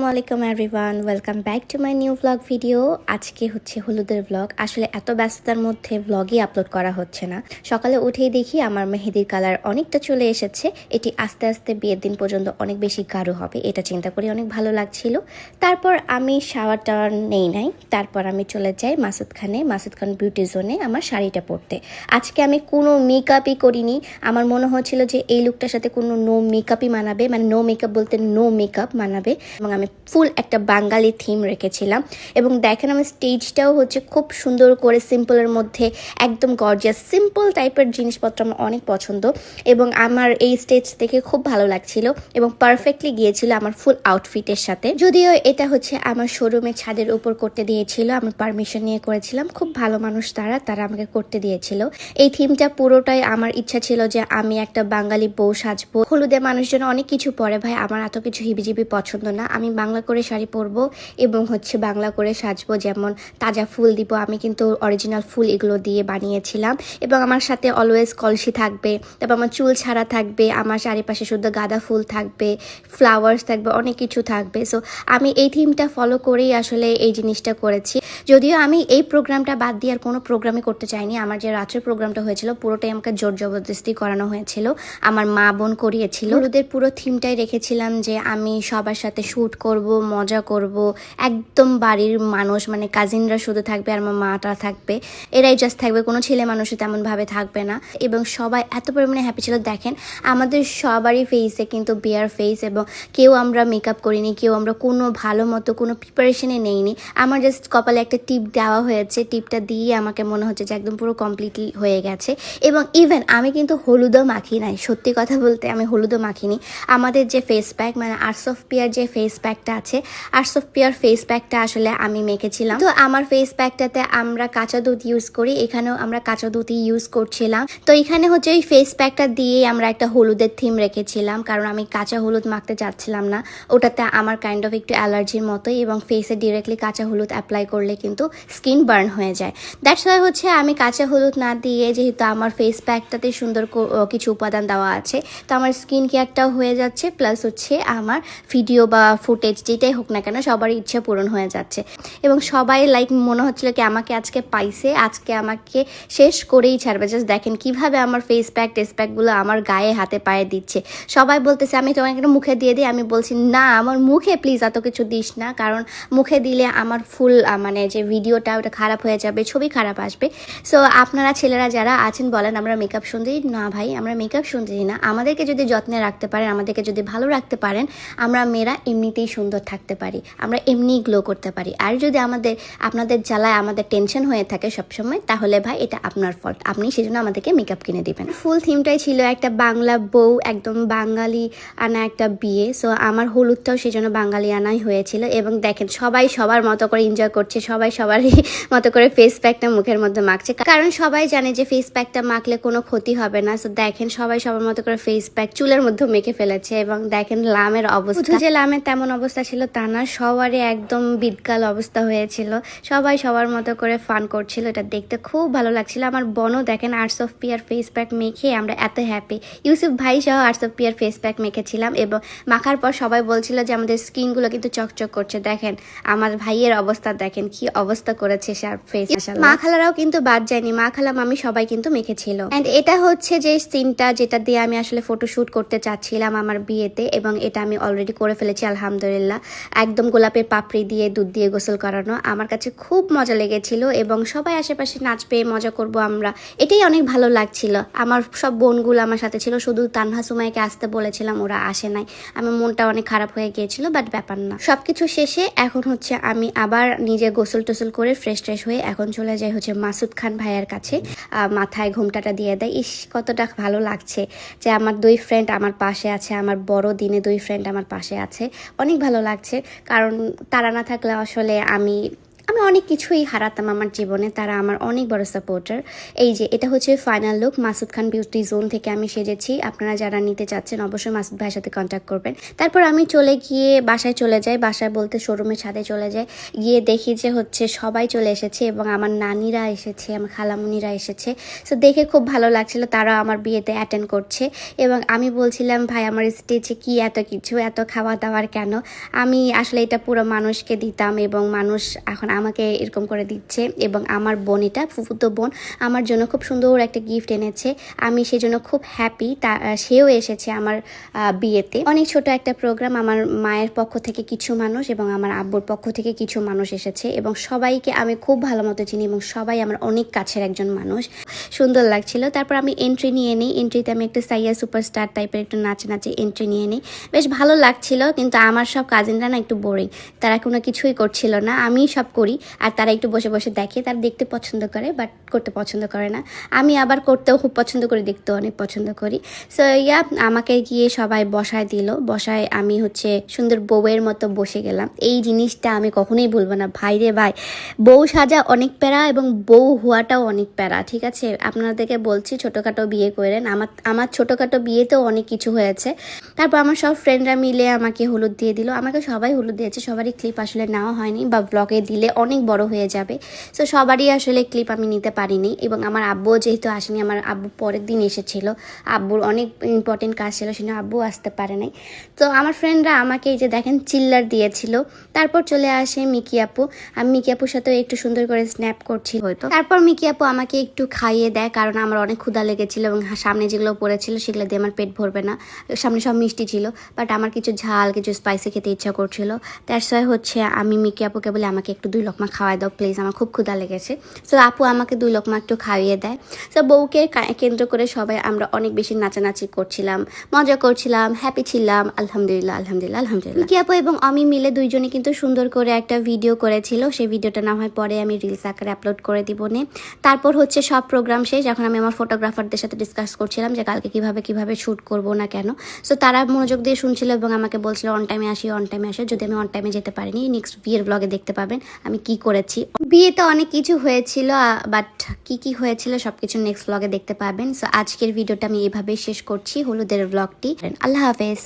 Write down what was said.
আসসালামু আলাইকুম everyone, welcome back to my new blog video. আজকে হচ্ছে হলুদের ব্লগ। আসলে এত ব্যস্ততার মধ্যে ব্লগই আপলোড করা হচ্ছে না। সকালে উঠেই দেখি আমার মেহেদির কালার অনেকটা চলে এসেছে। এটি আস্তে আস্তে বিয়ের দিন পর্যন্ত অনেক বেশি গাঢ় হবে, এটা চিন্তা করে অনেক ভালো লাগছিল। তারপর আমি শাওয়ার টাওয়ার নেই নাই, তারপর আমি চলে যাই মাসুদ খান বিউটি জোনে আমার শাড়িটা পরতে। আজকে আমি কোনো মেকআপই করিনি। আমার মনে হচ্ছিল যে এই লুকটার সাথে কোনো নো মেকআপই মানাবে, মানে নো মেকআপ বলতে নো মেকআপ মানাবে। এবং আমি ফুল একটা বাঙালি থিম রেখেছিলাম। এবং দেখেন আমার স্টেজটাও হচ্ছে খুব সুন্দর করে সিম্পলের মধ্যে একদম গর্জিয়াস সিম্পল টাইপের জিনিসপত্র আমার অনেক পছন্দ। এবং আমার এই স্টেজ থেকে খুব ভালো লাগছিল এবং পারফেক্টলি গিয়েছিল আমার ফুল আউটফিটের সাথে। যদিও এটা হচ্ছে আমার শোরুমের ছাদের উপর করতে দিয়েছিল, আমি পারমিশন নিয়ে করেছিলাম। খুব ভালো মানুষ তারা আমাকে করতে দিয়েছিল। এই থিমটা পুরোটাই আমার ইচ্ছা ছিল যে আমি একটা বাঙালি বউ সাজবো। হলুদে মানুষজন অনেক কিছু পরে ভাই, আমার এত কিছু হিবিজিবি পছন্দ না। আমি বাংলা করে শাড়ি পরবো এবং হচ্ছে বাংলা করে সাজবো, যেমন তাজা ফুল দিব। আমি কিন্তু অরিজিনাল ফুল এগুলো দিয়ে বানিয়েছিলাম। এবং আমার সাথে অলওয়েজ কলসি থাকবে, তারপর আমার চুল ছাড়া থাকবে, আমার চারিপাশে শুধু গাঁদা ফুল থাকবে, ফ্লাওয়ার্স থাকবে, অনেক কিছু থাকবে। সো আমি এই থিমটা ফলো করেই আসলে এই জিনিসটা করেছি। যদিও আমি এই প্রোগ্রামটা বাদ দিয়ে আর কোনো প্রোগ্রামই করতে চাইনি। আমার যে রাত্রের প্রোগ্রামটা হয়েছিল পুরোটাই আমাকে জোর জবরদস্তি করানো হয়েছিল, আমার মা বোন করিয়েছিল। হলুদের পুরো থিমটাই রেখেছিলাম যে আমি সবার সাথে শ্যুট করব, মজা করব। একদম বাড়ির মানুষ, মানে কাজিনরা শুধু থাকবে আর আমার মাটা থাকবে, এরাই জাস্ট থাকবে, কোনো ছেলে মানুষও তেমনভাবে থাকবে না। এবং সবাই এত পরিমাণে হ্যাপি ছিল। দেখেন আমাদের সবারই ফেসে কিন্তু বিয়ার ফেস, এবং কেউ আমরা মেকআপ করিনি, কেউ আমরা কোনো ভালো মতো কোনো প্রিপারেশনে নেইনি। আমার জাস্ট কপালে একটা টিপ দেওয়া হয়েছে, টিপটা দিয়ে আমাকে মনে হচ্ছে যে একদম পুরো কমপ্লিটলি হয়ে গেছে। এবং ইভেন আমি কিন্তু হলুদও মাখি নাই, সত্যি কথা বলতে আমি হলুদও মাখিনি। আমাদের যে ফেস প্যাক, মানে আর্টস অফ পিয়ার যে ফেস প্যাকটা আছে, আর্টস অফ পিয়ার ফেস প্যাকটা আসলে আমি মেখেছিলাম। তো আমার ফেস প্যাকটাতে আমরা কাঁচা দুধ ইউজ করি, এখানেও আমরা কাঁচা দুধই ইউজ করছিলাম। তো এখানে হচ্ছে ওই ফেস প্যাকটা দিয়েই আমরা একটা হলুদের থিম রেখেছিলাম, কারণ আমি কাঁচা হলুদ মাখতে চাচ্ছিলাম না। ওটাতে আমার কাইন্ড অফ একটু অ্যালার্জির মতোই, এবং ফেসে ডিরেক্টলি কাঁচা হলুদ অ্যাপ্লাই করলে কিন্তু স্কিন বার্ন হয়ে যায়। দ্যাটস ওয়াই হচ্ছে আমি কাঁচা হলুদ না দিয়ে, যেহেতু আমার ফেস প্যাকটাতে সুন্দর কিছু উপাদান দেওয়া আছে, তো আমার স্কিন কেয়ারটাও হয়ে যাচ্ছে, প্লাস হচ্ছে আমার ভিডিও বা ফুটেজ যেটাই হোক না কেন সবারই ইচ্ছা পূরণ হয়ে যাচ্ছে। এবং সবাই লাইক মনে হচ্ছিল কি আমাকে আজকে পাইছে, আজকে আমাকে শেষ করেই ছাড়বে। জাস্ট দেখেন কিভাবে আমার ফেস প্যাক টেস্ট প্যাকগুলো আমার গায়ে হাতে পায়ে দিচ্ছে। সবাই বলতেছে আমি তোমাকে একটা মুখে দিয়ে দিই, আমি বলছি না আমার মুখে প্লিজ এত কিছু দিস না, কারণ মুখে দিলে আমার ফুল মানে যে ভিডিওটা ওটা খারাপ হয়ে যাবে, ছবি খারাপ আসবে। সো আপনারা ছেলেরা যারা আছেন বলেন আমরা মেকআপ সুন্দরী না ভাই, আমরা মেকআপ সুন্দরী না। আমাদেরকে যদি যত্নে রাখতে পারেন, আমাদেরকে যদি ভালো রাখতে পারেন, আমরা মেয়েরা এমনিতেই সুন্দর থাকতে পারি, আমরা এমনিই গ্লো করতে পারি। আর যদি আপনাদের জ্বালায় আমাদের টেনশন হয়ে থাকে সবসময়, তাহলে ভাই এটা আপনার ফল্ট, আপনি সেজন্য আমাদেরকে মেকআপ কিনে দিবেন। ফুল থিমটাই ছিল একটা বাংলা বউ, একদম বাঙালি আনা একটা বিয়ে। সো আমার হলুদটাও সেজন্য বাঙালি আনাই হয়েছিল। এবং দেখেন সবাই সবার মতো করে এনজয় করছে, সবাই সবারই মতো করে ফেস প্যাকটা মুখের মধ্যে মাখছে, কারণ সবাই জানে যে ফেস প্যাকটা মাখলে কোনো ক্ষতি হবে না। সো দেখেন সবাই সবার মতো করে ফেস প্যাক চুলের মধ্যে মেখে ফেলেছে। এবং দেখেন লামের অবস্থা, যে লামের তেমন অবস্থা ছিল তা না, সবারই একদম বিদকাল অবস্থা হয়েছিল। সবাই সবার মতো করে ফান করছিল, এটা দেখতে খুব ভালো লাগছিল। আমার বোনও দেখেন arts of pear face pack মেখে আমরা এত হ্যাপি। ইউসুফ ভাই সহ arts of pear face pack মেখেছিলাম, এবং মাখার পর সবাই বলছিল যে আমাদের স্কিনগুলো কিন্তু চকচক করছে। দেখেন আমার ভাইয়ের অবস্থা, দেখেন কি অবস্থা করেছে সে ফেস। মা খালারাও কিন্তু বাদ যায়নি, মা খালা মামি সবাই কিন্তু মেখেছিল। এন্ড এটা হচ্ছে যে সিনটা যেটা দিয়ে আমি আসলে ফটোশুট করতে চাচ্ছিলাম আমার বিয়েতে, এবং এটা আমি অলরেডি করে ফেলেছি আলহামদুলিল্লাহ। একদম গোলাপের পাপড়ি দিয়ে দুধ দিয়ে গোসল করানো, আমার কাছে খুব মজা লেগেছিল। এবং সবাই আশেপাশে নাচবে, মজা করব আমরা, এটাই অনেক ভালো লাগছিল। আমার সব বোনগুলো আমার সাথে ছিল, শুধু তানহা সুমাইকে আসতে বলেছিলাম, ওরা আসে নাই। আমার মনটা অনেক খারাপ হয়ে গিয়েছিল, বাট ব্যাপার না। সবকিছু শেষে এখন হচ্ছে আমি আবার নিজে গোসল টোসল করে ফ্রেশ ট্রেশ হয়ে এখন চলে যাই হচ্ছে মাসুদ খান ভাইয়ার কাছে, মাথায় ঘোমটাটা দিয়ে দেয়। ইস কতটা ভালো লাগছে যে আমার দুই ফ্রেন্ড আমার পাশে আছে, আমার বড় দিনে দুই ফ্রেন্ড আমার পাশে আছে, অনেক ভালো লাগছে। কারণ তারা না থাকলে আসলে আমি আমি অনেক কিছুই হারাতাম আমার জীবনে, তারা আমার অনেক বড় সাপোর্টার। এই যে এটা হচ্ছে ফাইনাল লুক, মাসুদ খান বিউটি জোন থেকে আমি সেজেছি। আপনারা যারা নিতে চাচ্ছেন অবশ্যই মাসুদ ভাইয়ের সাথে কন্ট্যাক্ট করবেন। তারপর আমি চলে গিয়ে বাসায় চলে যাই, বাসায় বলতে শোরুমের ছাদে চলে যাই। গিয়ে দেখি যে হচ্ছে সবাই চলে এসেছে এবং আমার নানিরা এসেছে, আমার খালামুনিরা এসেছে। সো দেখে খুব ভালো লাগছিল, তারা আমার বিয়েতে অ্যাটেন্ড করছে। এবং আমি বলছিলাম ভাই আমার স্টেজে কি এত কিছু, এত খাওয়া দাওয়ার কেন? আমি আসলে এটা পুরো মানুষকে দিতাম এবং মানুষ এখন আমাকে এরকম করে দিচ্ছে। এবং আমার বোন, এটা ফুফুতো বোন, আমার জন্য খুব সুন্দর একটা গিফট এনেছে। আমি সেজন্য খুব হ্যাপি। সেও এসেছে আমার বিয়েতে। অনেক ছোট একটা প্রোগ্রাম, আমার মায়ের পক্ষ থেকে কিছু মানুষ এবং আমার আব্বুর পক্ষ থেকে কিছু মানুষ এসেছে এবং সবাইকে আমি খুব ভালো মতো চিনি এবং সবাই আমার অনেক কাছের একজন মানুষ। সুন্দর লাগছিল। তারপর আমি এন্ট্রি নিয়ে নিই। এন্ট্রিতে আমি একটা সাইয়া সুপারস্টার টাইপের একটু নাচে এন্ট্রি নিয়ে নিই। বেশ ভালো লাগছিল, কিন্তু আমার সব কাজিনরা না একটু বোরিং, তারা কোনো কিছুই করছিল না। আমি সব করি আর তারা একটু বসে বসে দেখে। তারা দেখতে পছন্দ করে বাট করতে পছন্দ করে না। আমি আবার করতেও খুব পছন্দ করি, দেখতেও অনেক পছন্দ করি। সো আমাকে গিয়ে সবাই বসায় দিল। বসায় আমি হচ্ছে সুন্দর বউয়ের মতো বসে গেলাম। এই জিনিসটা আমি কখনোই ভুলবো না। ভাই রে ভাই, বউ সাজা অনেক প্যারা এবং বউ হওয়াটাও অনেক প্যারা। ঠিক আছে, আপনাদেরকে বলছি ছোটোখাটো বিয়ে করেন। আমার ছোটোখাটো বিয়েতেও অনেক কিছু হয়েছে। তারপর আমার সব ফ্রেন্ডরা মিলে আমাকে হলুদ দিয়ে দিল। আমাকে সবাই হলুদ দিয়েছে, সবারই ক্লিপ আসলে নেওয়া হয়নি বা ব্লগে দিলে অনেক বড় হয়ে যাবে। সো সবারই আসলে ক্লিপ আমি নিতে পারিনি। এবং আমার আব্বুও যেহেতু আসেনি, আমার আব্বু পরের দিন এসেছিল, আব্বুর অনেক ইম্পর্টেন্ট কাজ ছিল, সেজন্য আব্বু আসতে পারে নাই। তো আমার ফ্রেন্ডরা আমাকে এই যে দেখেন চিল্লার দিয়েছিল। তারপর চলে আসে মিকি আপু। আমি মিকি আপুর সাথে একটু সুন্দর করে স্ন্যাপ করছি হয়তো। তারপর মিকি আপু আমাকে একটু খাইয়ে দেয়, কারণ আমার অনেক ক্ষুধা লেগেছিল এবং সামনে যেগুলো পড়েছিল সেগুলো দিয়ে আমার পেট ভরবে না। সামনে সব মিষ্টি ছিল বাট আমার কিছু ঝাল, কিছু স্পাইসি খেতে ইচ্ছা করছিল। দ্যাটস ওয়াই হচ্ছে আমি মিকি আপুকে বলে আমাকে একটু 2 লোকমা খাওয়াই দাও প্লিজ, আমার খুব ক্ষুধা লেগেছে। সো আপু আমাকে 2 লোকমা একটু খাইয়ে দেয়। সো বউকে কেন্দ্র করে সবাই আমরা অনেক বেশি নাচানাচি করছিলাম, মজা করছিলাম, হ্যাপি ছিলাম। আলহামদুলিল্লাহ আলহামদুলিল্লাহ আলহামদুলিল্লাহ। মিকি আপু এবং আমি মিলে দুইজনে কিন্তু সুন্দর করে একটা ভিডিও করেছিল। সেই ভিডিওটা না হয় পরে আমি রিলস আকারে আপলোড করে দিব নে। তারপর হচ্ছে সব প্রোগ্রাম শেষ। এখন আমি আমার ফটোগ্রাফারদের সাথে ডিসকাস করছিলাম যে কালকে কিভাবে শ্যুট করবো না কেন। সো তারা মনোযোগ দিয়ে শুনছিল এবং আমাকে বলছিল অন টাইমে আসি, অন টাইমে আসো। যদি আমি অন টাইমে যেতে পারিনি, নেক্সট বিয়ের ব্লগে দেখতে পাবেন আমি কি করেছি। বিয়েতে অনেক কিছু হয়েছিল, বাট কি হয়েছিল সবকিছু নেক্সট ব্লগে দেখতে পাবেন। সো আজকের ভিডিওটা আমি এভাবেই শেষ করছি, হলুদের ব্লগটি। আল্লাহ হাফেজ।